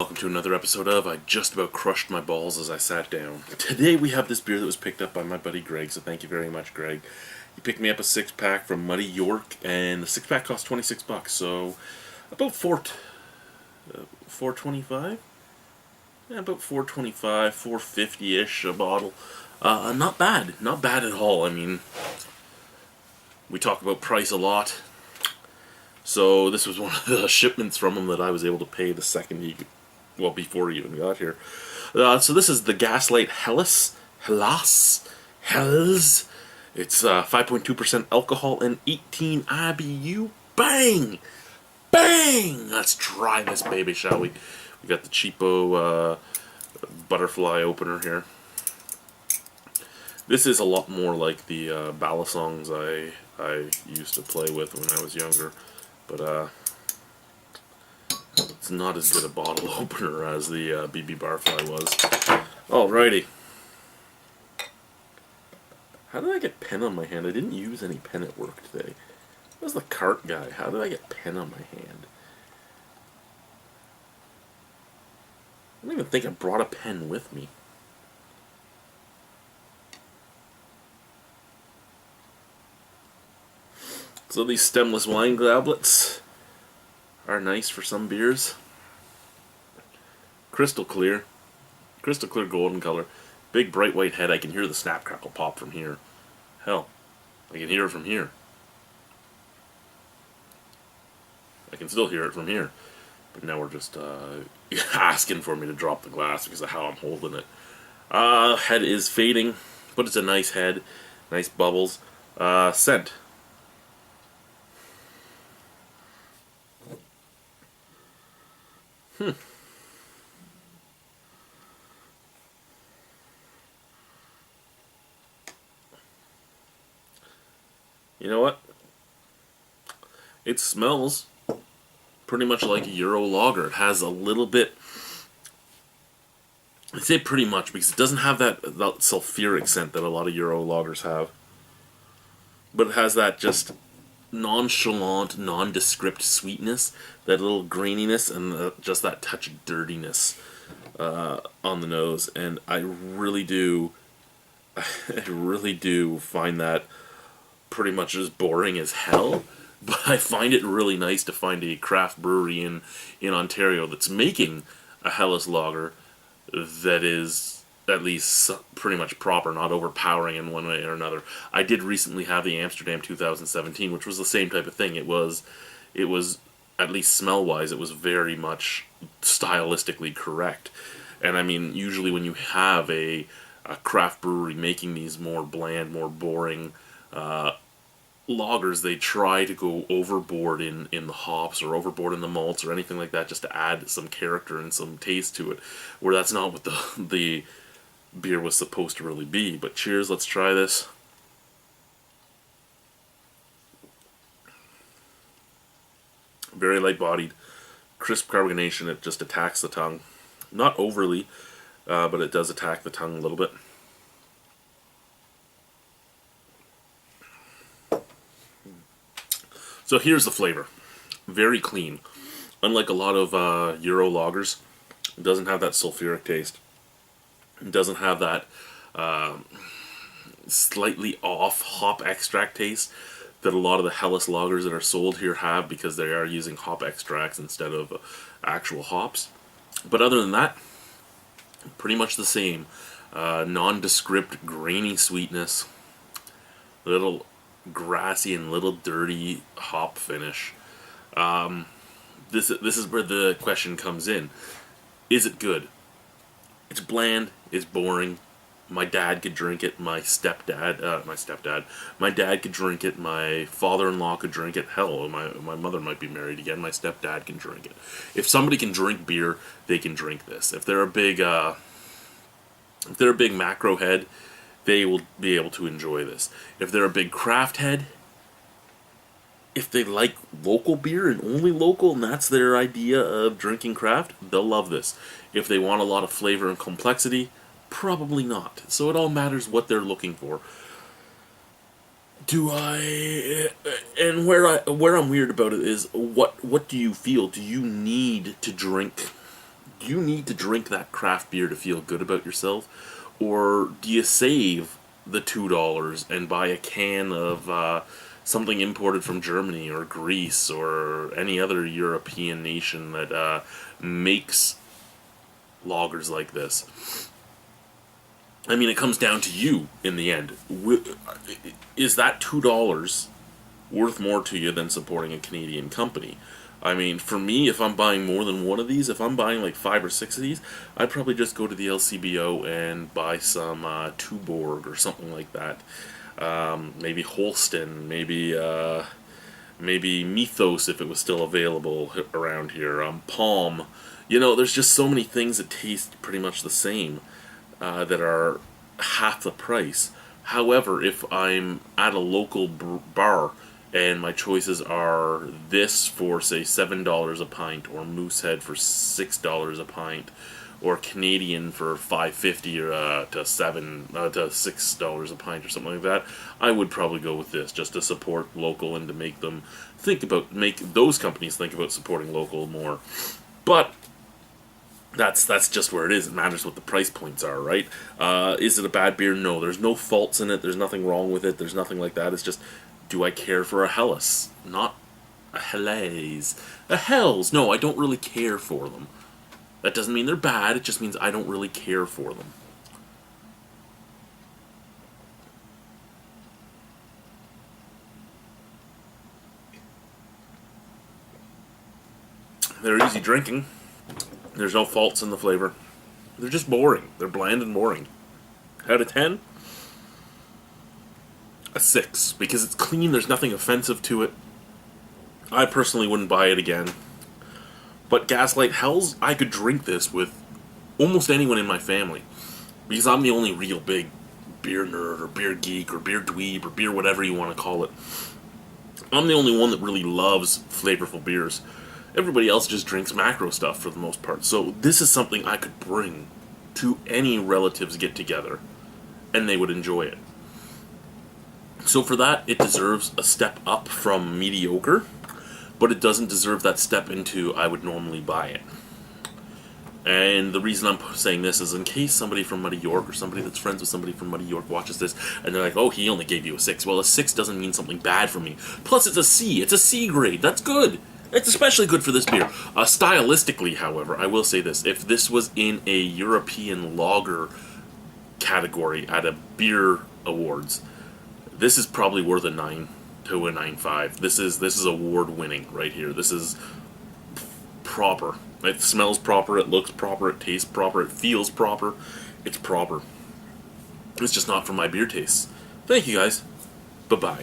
Welcome to another episode of I Just About Crushed My Balls as I Sat Down. Today we have this beer that was picked up by my buddy Greg, so thank you very much, Greg. He picked me up a 6-pack from Muddy York, and the 6-pack cost $26, so about $4.25? Yeah, about $4.25, $4.50-ish a bottle. Not bad. Not bad at all. I mean, we talk about price a lot. So this was one of the shipments from him that I was able to pay the second before he even got here. So this is the Gaslight Hellas. It's 5.2% alcohol and 18 IBU. Bang! Bang! Let's try this baby, shall we? We got the cheapo butterfly opener here. This is a lot more like the ballasongs I used to play with when I was younger. But it's not as good a bottle opener as the BB Barfly was. Alrighty. How did I get pen on my hand? I didn't use any pen at work today. I was the cart guy. How did I get pen on my hand? I don't even think I brought a pen with me. So these stemless wine goblets are nice for some beers. Crystal clear golden color. Big bright white head. I can hear the snap crackle pop from here. Hell, I can hear it from here. I can still hear it from here. But now we're just asking for me to drop the glass because of how I'm holding it. Head is fading, but it's a nice head. Nice bubbles. Scent. You know what? It smells pretty much like a Euro lager. It has a little bit... I say pretty much because it doesn't have that sulfuric scent that a lot of Euro lagers have. But it has that just nonchalant, nondescript sweetness, that little graininess, and just that touch of dirtiness on the nose. And I really do find that pretty much as boring as hell. But I find it really nice to find a craft brewery in Ontario that's making a Hellas lager that is at least pretty much proper, not overpowering in one way or another. I did recently have the Amsterdam 2017, which was the same type of thing. It was at least smell-wise, it was very much stylistically correct. And I mean, usually when you have a craft brewery making these more bland, more boring lagers, they try to go overboard in the hops or overboard in the malts or anything like that, just to add some character and some taste to it, where that's not what the beer was supposed to really be. But cheers, let's try this. Very light bodied, crisp carbonation. It just attacks the tongue, not overly, but it does attack the tongue a little bit. So here's the flavor. Very clean. Unlike a lot of Euro lagers, it doesn't have that sulfuric taste. It doesn't have that slightly off hop extract taste that a lot of the Hellas lagers that are sold here have, because they are using hop extracts instead of actual hops. But other than that, pretty much the same. Nondescript, grainy sweetness. Little grassy and little dirty hop finish. This is where the question comes in. Is it good? It's bland. It's boring. My dad could drink it. My dad could drink it. My father-in-law could drink it. Hell, my mother might be married again. My stepdad can drink it. If somebody can drink beer, they can drink this. If they're a big macro head, they will be able to enjoy this. If they're a big craft head, if they like local beer and only local, and that's their idea of drinking craft, they'll love this. If they want a lot of flavor and complexity, probably not. So it all matters what they're looking for. And where I'm weird about it is, what do you feel? Do you need to drink Do you need to drink that craft beer to feel good about yourself? Or do you save the $2 and buy a can of something imported from Germany or Greece or any other European nation that makes lagers like this? I mean, it comes down to you in the end. Is that $2 worth more to you than supporting a Canadian company? I mean, for me, if I'm buying more than one of these, if I'm buying like 5 or 6 of these, I'd probably just go to the LCBO and buy some Tuborg or something like that. Maybe Holston, maybe Mythos if it was still available around here. Palm. You know, there's just so many things that taste pretty much the same that are half the price. However, if I'm at a local bar and my choices are this for, say, $7 a pint, or Moosehead for $6 a pint, or Canadian for $5.50 or to $6 a pint or something like that, I would probably go with this just to support local and to make those companies think about supporting local more. But that's just where it is. It matters what the price points are, right? Is it a bad beer? No, there's no faults in it. There's nothing wrong with it. There's nothing like that. It's just, do I care for a Helles? Not a Helles. A Hells. No, I don't really care for them. That doesn't mean they're bad. It just means I don't really care for them. They're easy drinking. There's no faults in the flavor. They're just boring. They're bland and boring. Out of 10? A 6. Because it's clean, there's nothing offensive to it. I personally wouldn't buy it again. But Gaslight Hells, I could drink this with almost anyone in my family. Because I'm the only real big beer nerd, or beer geek, or beer dweeb, or beer whatever you want to call it. I'm the only one that really loves flavorful beers. Everybody else just drinks macro stuff for the most part. So this is something I could bring to any relatives get together, and they would enjoy it. So for that, it deserves a step up from mediocre, but it doesn't deserve that step into I would normally buy it. And the reason I'm saying this is in case somebody from Muddy York or somebody that's friends with somebody from Muddy York watches this and they're like, oh, he only gave you a 6. Well, a 6 doesn't mean something bad for me. Plus, it's a C. It's a C grade. That's good. It's especially good for this beer. Stylistically, however, I will say this. If this was in a European lager category at a beer awards, this is probably worth a 9 to a 9.5. This is award-winning right here. This is proper. It smells proper, it looks proper, it tastes proper, it feels proper. It's proper. It's just not for my beer tastes. Thank you, guys. Bye-bye.